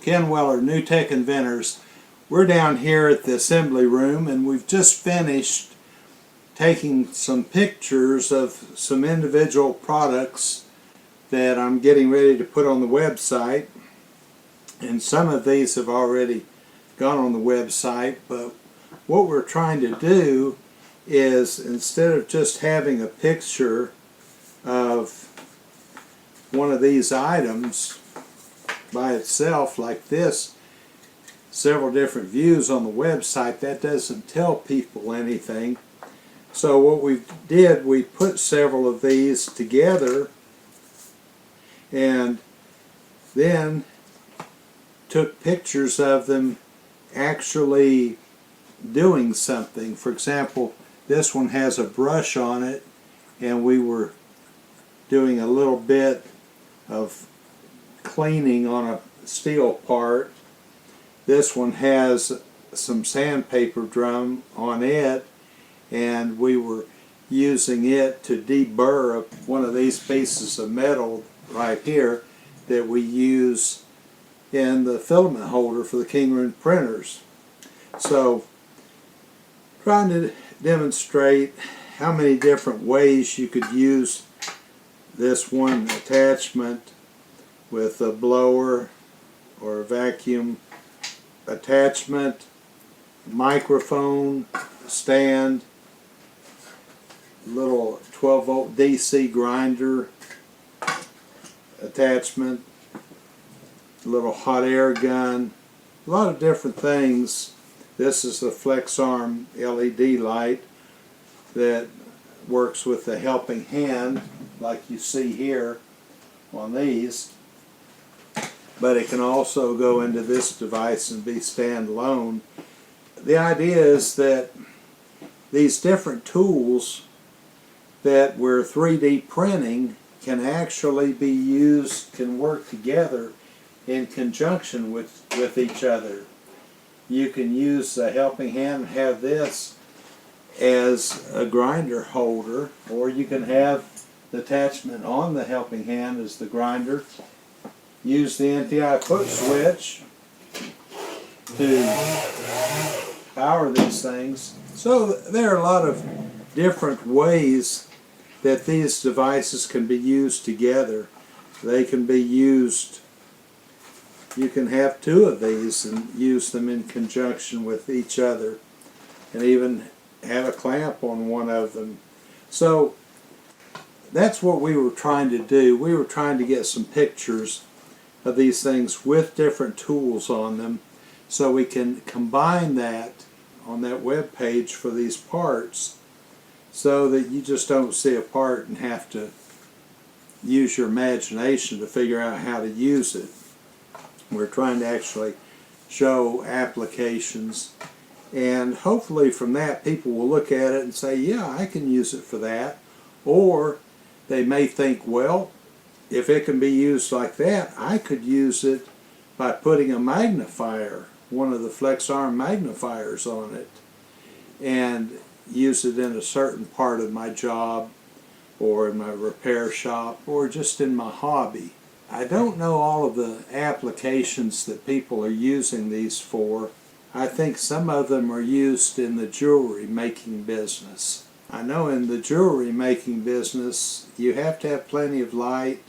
Ken Weller, NewTek Inventors. We're down here at the assembly room and we've just finished taking some pictures of some individual products that I'm getting ready to put on the website. And some of these have already gone on the website, but what we're trying to do is, instead of just having a picture of one of these items by itself like this, several different views on the website, that doesn't tell people anything. So what we did, we put several of these together and then took pictures of them actually doing something. For example, this one has a brush on it and we were doing a little bit of cleaning on a steel part. This one has some sandpaper drum on it and we were using it to deburr one of these pieces of metal right here that we use in the filament holder for the Kingroon printers. So, trying to demonstrate how many different ways you could use this one attachment with a blower or a vacuum attachment, microphone stand, little 12-volt DC grinder attachment, little hot air gun, a lot of different things. This is the FlexArm LED light that works with the helping hand like you see here on these, but it can also go into this device and be standalone. The idea is that these different tools that we're 3D printing can actually be used, can work together in conjunction with each other. You can use a helping hand and have this as a grinder holder, or you can have the attachment on the helping hand as the grinder. Use the NTI foot switch to power these things. So there are a lot of different ways that these devices can be used together. They can be used, you can have two of these and use them in conjunction with each other, and even have a clamp on one of them. So that's what we were trying to do. We were trying to get some pictures of these things with different tools on them so we can combine that on that web page for these parts, so that you just don't see a part and have to use your imagination to figure out how to use it. We're trying to actually show applications, and hopefully from that people will look at it and say, yeah, I can use it for that. Or they may think, well, if it can be used like that, I could use it by putting a magnifier, one of the FlexArm magnifiers on it, and use it in a certain part of my job or in my repair shop or just in my hobby. I don't know all of the applications that people are using these for. I think some of them are used in the jewelry making business. I know in the jewelry making business you have to have plenty of light,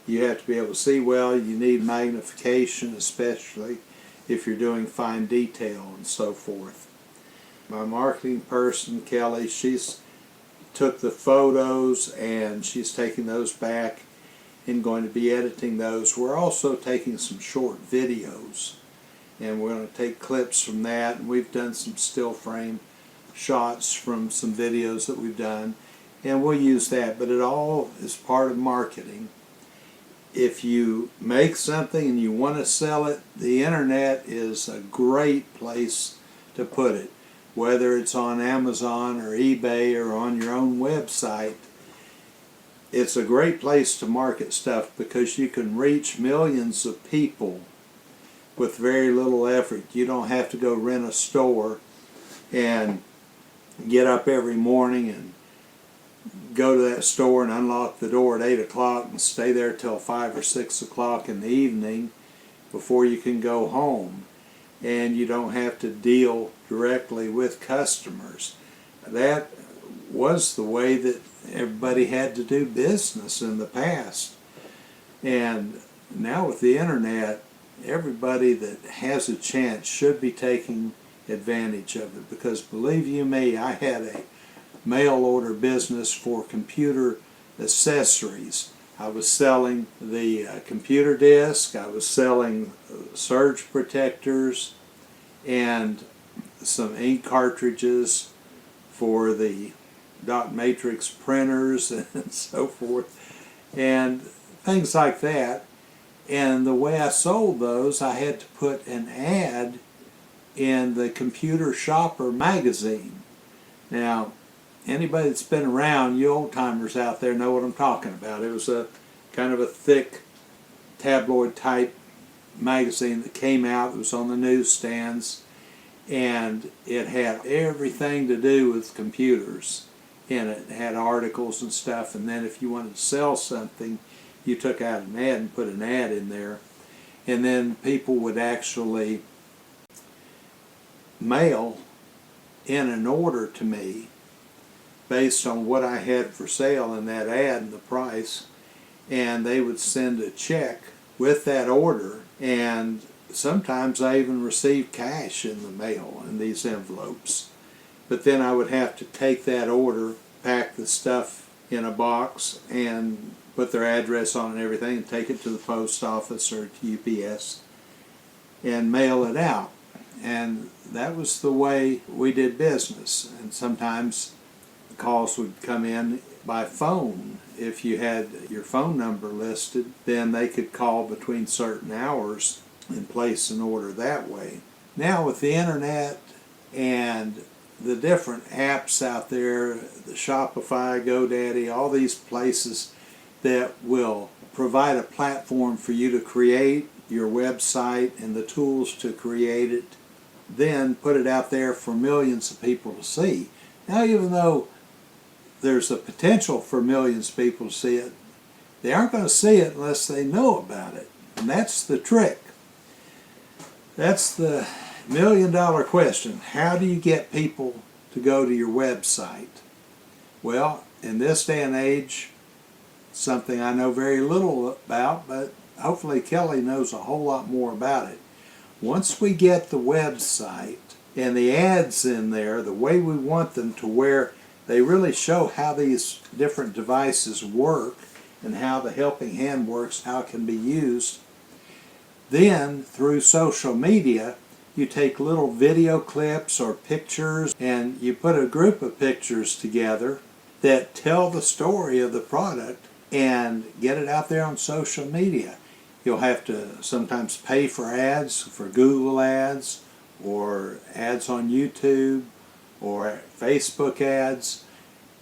you have to be able to see well, you need magnification, especially if you're doing fine detail and so forth. My marketing person, Kelly, she's took the photos and she's taking those back and going to be editing those. We're also taking some short videos and we're going to take clips from that, and we've done some still frame shots from some videos that we've done, and we'll use that, but it all is part of marketing. If you make something and you want to sell it, the internet is a great place to put it. Whether it's on Amazon or eBay or on your own website, it's a great place to market stuff because you can reach millions of people with very little effort. You don't have to go rent a store and get up every morning and go to that store and unlock the door at 8 o'clock and stay there till 5 or 6 o'clock in the evening before you can go home, and you don't have to deal directly with customers. That was the way that everybody had to do business in the past. And now with the internet, everybody that has a chance should be taking advantage of it, because believe you me, I had a mail order business for computer accessories. I was selling the computer disk, I was selling surge protectors, and some ink cartridges for the dot matrix printers and so forth, and things like that. And the way I sold those, I had to put an ad in the Computer Shopper magazine. Now, anybody that's been around, you old-timers out there know what I'm talking about. It was a kind of a thick tabloid type magazine that came out. It was on the newsstands, and it had everything to do with computers in it. It had articles and stuff, and then if you wanted to sell something, you took out an ad and put an ad in there, and then people would actually mail in an order to me based on what I had for sale in that ad and the price, and they would send a check with that order, and sometimes I even received cash in the mail in these envelopes. But then I would have to take that order, pack the stuff in a box, and put their address on it and everything, and take it to the post office or to UPS and mail it out. And that was the way we did business. And sometimes the calls would come in by phone. If you had your phone number listed, then they could call between certain hours and place an order that way. Now with the internet and the different apps out there, the Shopify, GoDaddy, all these places that will provide a platform for you to create your website and the tools to create it, then put it out there for millions of people to see. Now, even though there's a potential for millions of people to see it, they aren't going to see it unless they know about it. And that's the trick. That's the million-dollar question. How do you get people to go to your website? Well, in this day and age, something I know very little about, but hopefully Kelly knows a whole lot more about it. Once we get the website and the ads in there the way we want them, to where they really show how these different devices work and how the helping hand works, how it can be used, then through social media you take little video clips or pictures and you put a group of pictures together that tell the story of the product and get it out there on social media. You'll have to sometimes pay for ads, for Google ads, or ads on YouTube, or Facebook ads,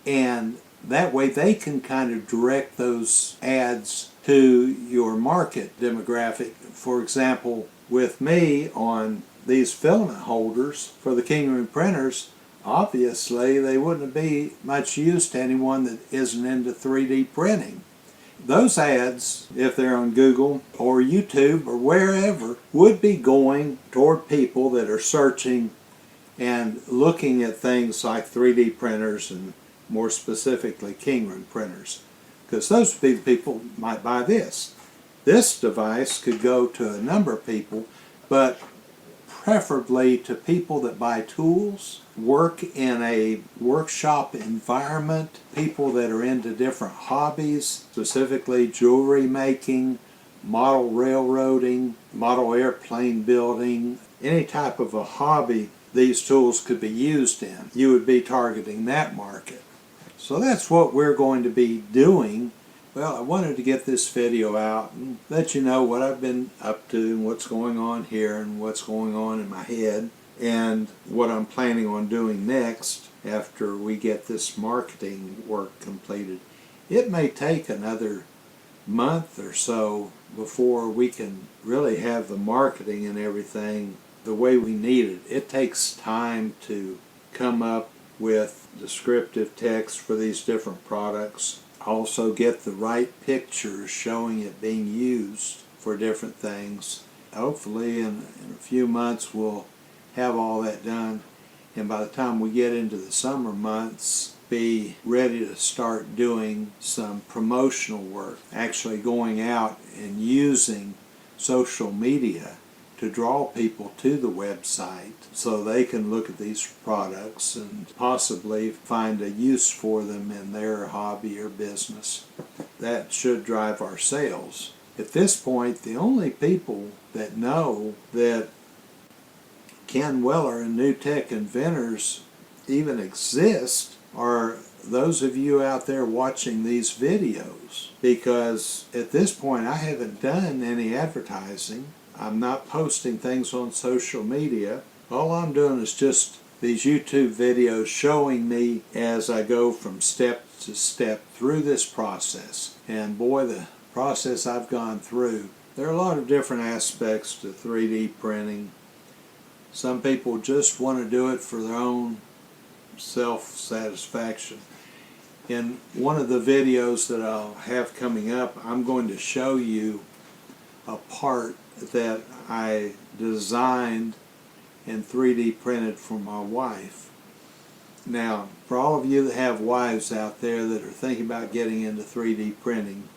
and that way they can kind of direct those ads to your market demographic. For example, with me on these filament holders for the Kingery printers, obviously they wouldn't be much use to anyone that isn't into 3D printing. Those ads, if they're on Google or YouTube or wherever, would be going toward people that are searching and looking at things like 3D printers and more specifically Kingery printers, because those would be the people who might buy this. This device could go to a number of people, but preferably to people that buy tools, work in a workshop environment, people that are into different hobbies, specifically jewelry making, model railroading, model airplane building, any type of a hobby these tools could be used in. You would be targeting that market. So that's what we're going to be doing. Well, I wanted to get this video out and let you know what I've been up to and what's going on here and what's going on in my head and what I'm planning on doing next after we get this marketing work completed. It may take another month or so before we can really have the marketing and everything the way we need it. It takes time to come up with descriptive text for these different products. Also get the right pictures showing it being used for different things. hopefully in a few months we'll have all that done, and by the time we get into the summer months, be ready to start doing some promotional work, actually going out and using social media to draw people to the website so they can look at these products and possibly find a use for them in their hobby or business. That should drive our sales. At this point, the only people that know that Ken Weller and NewTek Inventors even exist are those of you out there watching these videos, because at this point I haven't done any advertising. I'm not posting things on social media. All I'm doing is just these YouTube videos showing me as I go from step to step through this process. And boy, the process I've gone through, there are a lot of different aspects to 3D printing. Some people just want to do it for their own self-satisfaction. In one of the videos that I'll have coming up, I'm going to show you a part that I designed and 3D printed for my wife. Now, for all of you that have wives out there that are thinking about getting into 3D printing,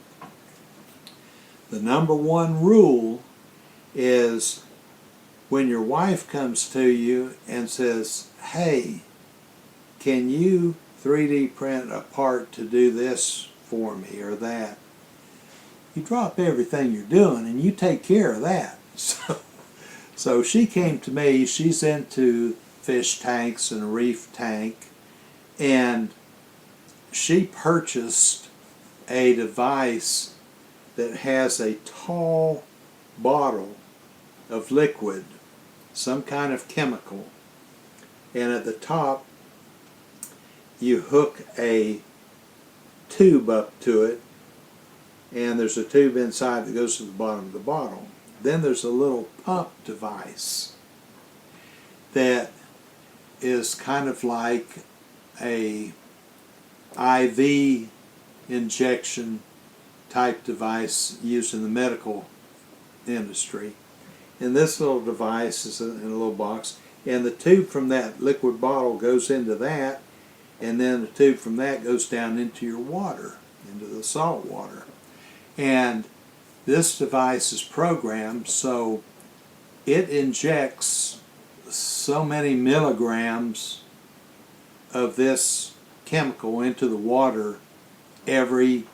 the number one rule is when your wife comes to you and says, "Hey, can you 3D print a part to do this for me or that?" You drop everything you're doing and you take care of that. So she came to me, she's into fish tanks and a reef tank, and she purchased a device that has a tall bottle of liquid, some kind of chemical, and at the top you hook a tube up to it, and there's a tube inside that goes to the bottom of the bottle. Then there's a little pump device that is kind of like a IV injection type device used in the medical industry. And this little device is in a little box, and the tube from that liquid bottle goes into that, and then the tube from that goes down into your water, into the salt water. And this device is programmed so it injects so many milligrams of this chemical into the water every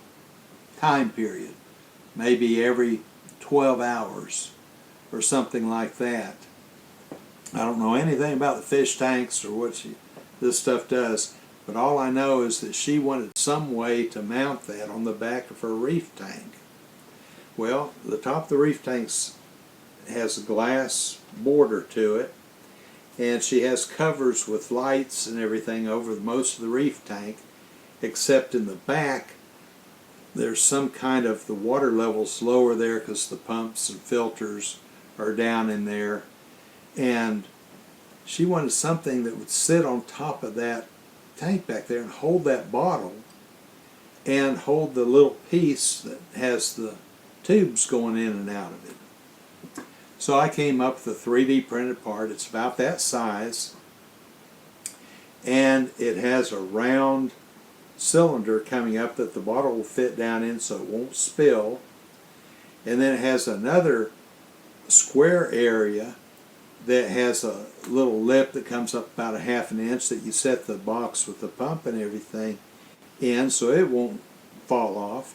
time period, maybe every 12 hours or something like that. I don't know anything about the fish tanks or what this stuff does, but all I know is that she wanted some way to mount that on the back of her reef tank. Well, the top of the reef tank has a glass border to it, and she has covers with lights and everything over most of the reef tank, except in the back there's some kind of, the water level's lower there because the pumps and filters are down in there, and she wanted something that would sit on top of that tank back there and hold that bottle and hold the little piece that has the tubes going in and out of it. So I came up with a 3D printed part. It's about that size, and it has a round cylinder coming up that the bottle will fit down in so it won't spill, and then it has another square area that has a little lip that comes up about 1/2 inch that you set the box with the pump and everything in so it won't fall off.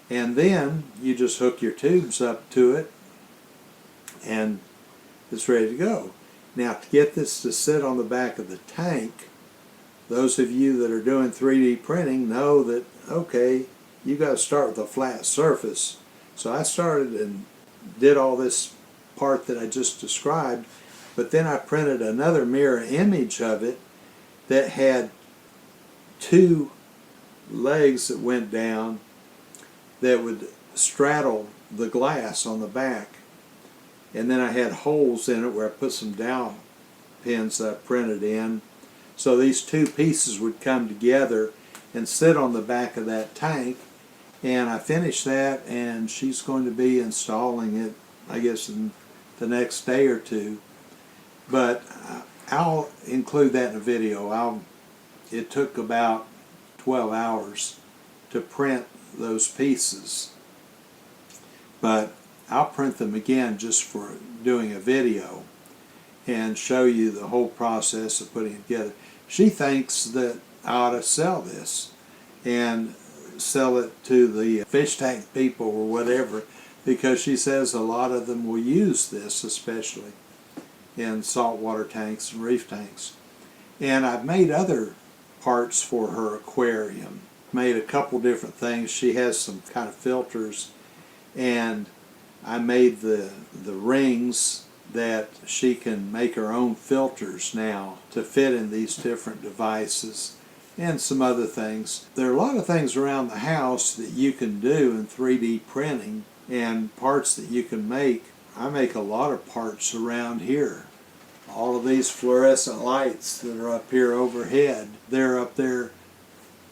And then you just hook your tubes up to it and it's ready to go. Now, to get this to sit on the back of the tank, those of you that are doing 3D printing know that, okay, you got to start with a flat surface. So I started and did all this part that I just described, but then I printed another mirror image of it that had two legs that went down that would straddle the glass on the back, and then I had holes in it where I put some dowel pins that I printed in, so these two pieces would come together and sit on the back of that tank. And I finished that, and she's going to be installing it I guess, in the next day or two. But I'll include that in a video. It took about 12 hours to print those pieces. But I'll print them again just for doing a video and show you the whole process of putting it together. She thinks that I ought to sell this and sell it to the fish tank people or whatever, because she says a lot of them will use this, especially in saltwater tanks and reef tanks. And I've made other parts for her aquarium. Made a couple different things. She has some kind of filters, and I made the rings that she can make her own filters now to fit in these different devices, and some other things. There are a lot of things around the house that you can do in 3D printing, and parts that you can make. I make a lot of parts around here. All of these fluorescent lights that are up here overhead, they're up there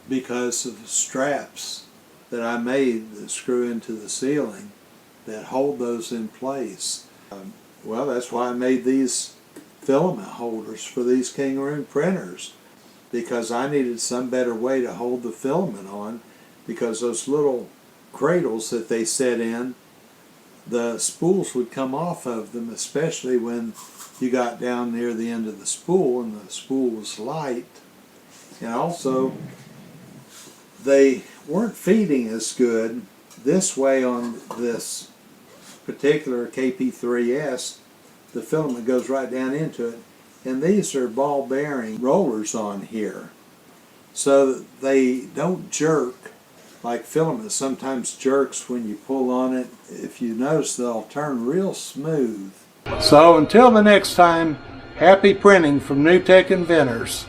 because of the straps that I made that screw into the ceiling that hold those in place. Well, that's why I made these filament holders for these Kingroon printers, because I needed some better way to hold the filament on, because those little cradles that they set in, the spools would come off of them, especially when you got down near the end of the spool and the spool was light. And also, they weren't feeding as good this way on this particular KP3S. The filament goes right down into it, and these are ball bearing rollers on here, so that they don't jerk like filament sometimes jerks when you pull on it. If you notice, they'll turn real smooth. So until the next time, happy printing from NewTek Inventors.